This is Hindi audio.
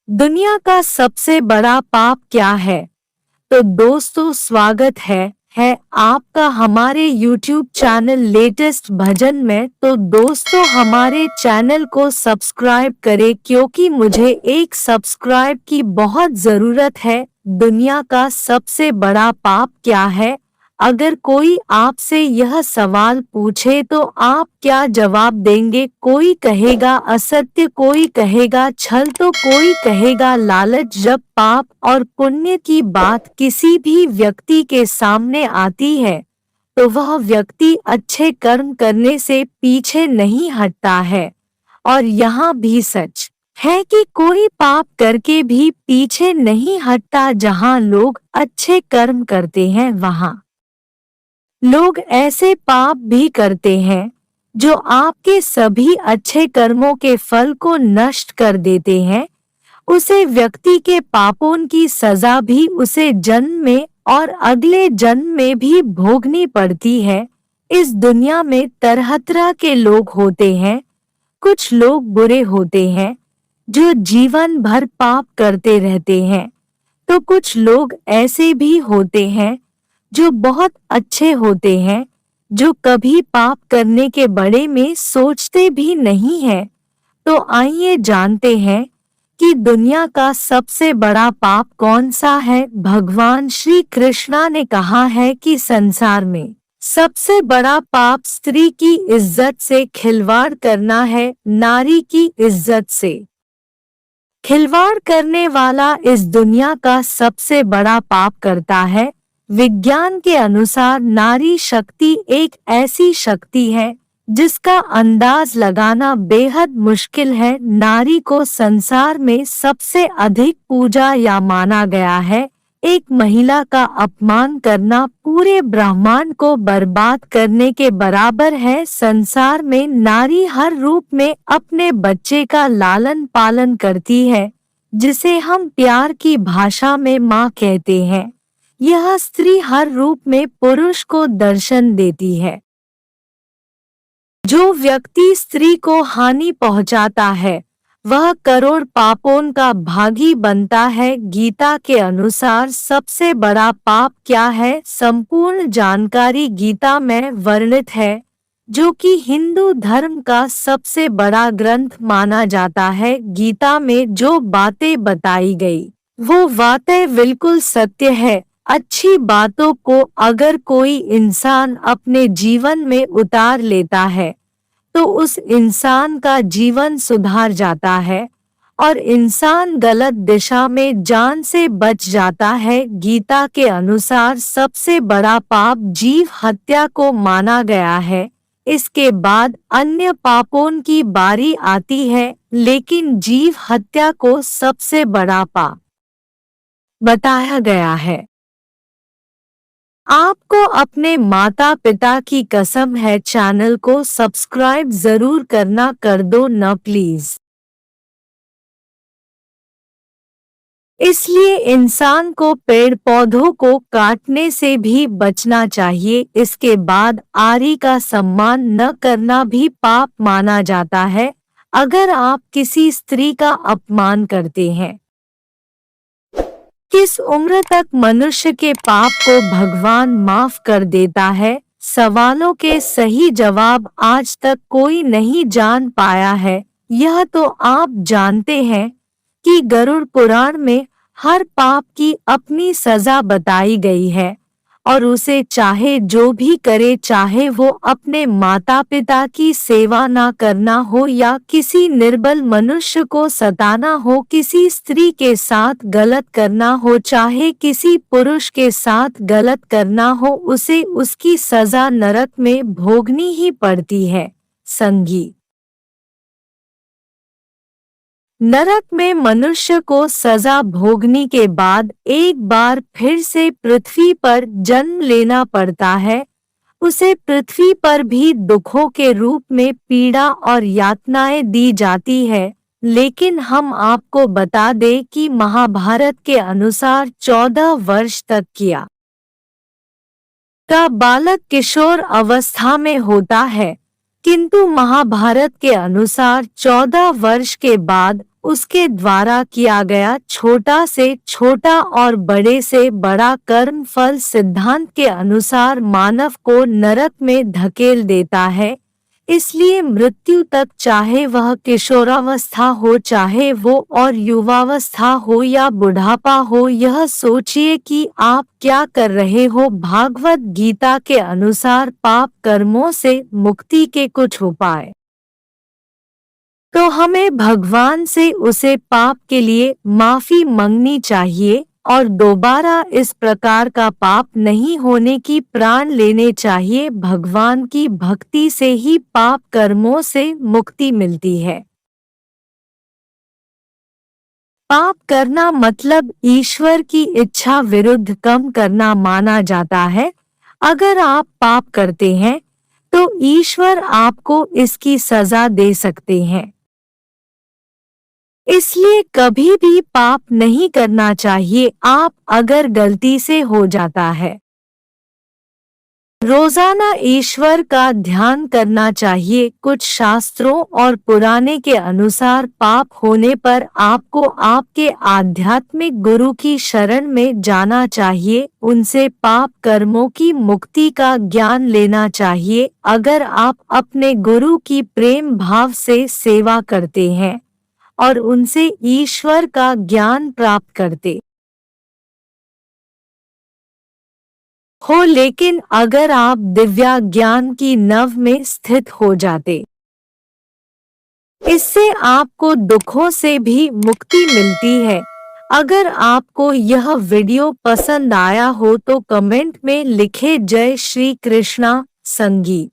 दुनिया का सबसे बड़ा पाप क्या है? तो दोस्तों स्वागत है आपका हमारे YouTube चैनल लेटेस्ट भजन में। तो दोस्तों हमारे चैनल को सब्सक्राइब करें क्योंकि मुझे एक सब्सक्राइब की बहुत ज़रूरत है। दुनिया का सबसे बड़ा पाप क्या है? अगर कोई आपसे यह सवाल पूछे तो आप क्या जवाब देंगे? कोई कहेगा असत्य, कोई कहेगा छल, तो कोई कहेगा लालच। जब पाप और पुण्य की बात किसी भी व्यक्ति के सामने आती है तो वह व्यक्ति अच्छे कर्म करने से पीछे नहीं हटता है। और यहाँ भी सच है कि कोई पाप करके भी पीछे नहीं हटता। जहाँ लोग अच्छे कर्म करते हैं वहाँ लोग ऐसे पाप भी करते हैं जो आपके सभी अच्छे कर्मों के फल को नष्ट कर देते हैं। उसे व्यक्ति के पापों की सजा भी उसे जन्म में और अगले जन्म में भी भोगनी पड़ती है। इस दुनिया में तरह तरह के लोग होते हैं। कुछ लोग बुरे होते हैं जो जीवन भर पाप करते रहते हैं, तो कुछ लोग ऐसे भी होते हैं जो बहुत अच्छे होते हैं, जो कभी पाप करने के बारे में सोचते भी नहीं हैं। तो आइए जानते हैं कि दुनिया का सबसे बड़ा पाप कौन सा है। भगवान श्री कृष्णा ने कहा है कि संसार में सबसे बड़ा पाप स्त्री की इज्जत से खिलवाड़ करना है। नारी की इज्जत से खिलवाड़ करने वाला इस दुनिया का सबसे बड़ा पाप करता है। विज्ञान के अनुसार नारी शक्ति एक ऐसी शक्ति है जिसका अंदाज लगाना बेहद मुश्किल है। नारी को संसार में सबसे अधिक पूजा या माना गया है। एक महिला का अपमान करना पूरे ब्रह्मांड को बर्बाद करने के बराबर है। संसार में नारी हर रूप में अपने बच्चे का लालन पालन करती है, जिसे हम प्यार की भाषा में माँ कहते हैं। यह स्त्री हर रूप में पुरुष को दर्शन देती है। जो व्यक्ति स्त्री को हानि पहुंचाता है वह करोड़ पापों का भागी बनता है। गीता के अनुसार सबसे बड़ा पाप क्या है? संपूर्ण जानकारी गीता में वर्णित है, जो कि हिंदू धर्म का सबसे बड़ा ग्रंथ माना जाता है। गीता में जो बातें बताई गई वो बातें बिल्कुल सत्य है। अच्छी बातों को अगर कोई इंसान अपने जीवन में उतार लेता है तो उस इंसान का जीवन सुधार जाता है और इंसान गलत दिशा में जान से बच जाता है। गीता के अनुसार सबसे बड़ा पाप जीव हत्या को माना गया है। इसके बाद अन्य पापों की बारी आती है, लेकिन जीव हत्या को सबसे बड़ा पाप बताया गया है। आपको अपने माता पिता की कसम है चैनल को सब्सक्राइब जरूर करना, कर दो न प्लीज। इसलिए इंसान को पेड़ पौधों को काटने से भी बचना चाहिए। इसके बाद आरी का सम्मान न करना भी पाप माना जाता है। अगर आप किसी स्त्री का अपमान करते हैं, किस उम्र तक मनुष्य के पाप को भगवान माफ कर देता है? सवालों के सही जवाब आज तक कोई नहीं जान पाया है। यह तो आप जानते हैं कि गरुड़ पुराण में हर पाप की अपनी सजा बताई गई है और उसे चाहे जो भी करे, चाहे वो अपने माता पिता की सेवा ना करना हो या किसी निर्बल मनुष्य को सताना हो, किसी स्त्री के साथ गलत करना हो, चाहे किसी पुरुष के साथ गलत करना हो, उसे उसकी सजा नरक में भोगनी ही पड़ती है। संगी नरक में मनुष्य को सजा भोगने के बाद एक बार फिर से पृथ्वी पर जन्म लेना पड़ता है। उसे पृथ्वी पर भी दुखों के रूप में पीड़ा और यातनाएं दी जाती है। लेकिन हम आपको बता दें कि महाभारत के अनुसार 14 वर्ष तक किया का बालक किशोर अवस्था में होता है, किंतु महाभारत के अनुसार 14 वर्ष के बाद उसके द्वारा किया गया छोटा से छोटा और बड़े से बड़ा कर्म फल सिद्धांत के अनुसार मानव को नरक में धकेल देता है। इसलिए मृत्यु तक, चाहे वह किशोरावस्था हो, चाहे वो और युवावस्था हो या बुढ़ापा हो, यह सोचिए कि आप क्या कर रहे हो। भागवत गीता के अनुसार पाप कर्मों से मुक्ति के कुछ उपाय। तो हमें भगवान से उसे पाप के लिए माफी मांगनी चाहिए और दोबारा इस प्रकार का पाप नहीं होने की प्रण लेने चाहिए। भगवान की भक्ति से ही पाप कर्मों से मुक्ति मिलती है। पाप करना मतलब ईश्वर की इच्छा विरुद्ध कर्म करना माना जाता है। अगर आप पाप करते हैं तो ईश्वर आपको इसकी सजा दे सकते हैं। इसलिए कभी भी पाप नहीं करना चाहिए। आप अगर गलती से हो जाता है, रोजाना ईश्वर का ध्यान करना चाहिए। कुछ शास्त्रों और पुराने के अनुसार पाप होने पर आपको आपके आध्यात्मिक गुरु की शरण में जाना चाहिए, उनसे पाप कर्मों की मुक्ति का ज्ञान लेना चाहिए। अगर आप अपने गुरु की प्रेम भाव से सेवा करते हैं और उनसे ईश्वर का ज्ञान प्राप्त करते हो, लेकिन अगर आप दिव्या ज्ञान की नव में स्थित हो जाते, इससे आपको दुखों से भी मुक्ति मिलती है। अगर आपको यह वीडियो पसंद आया हो तो कमेंट में लिखे जय श्री कृष्णा संगीत।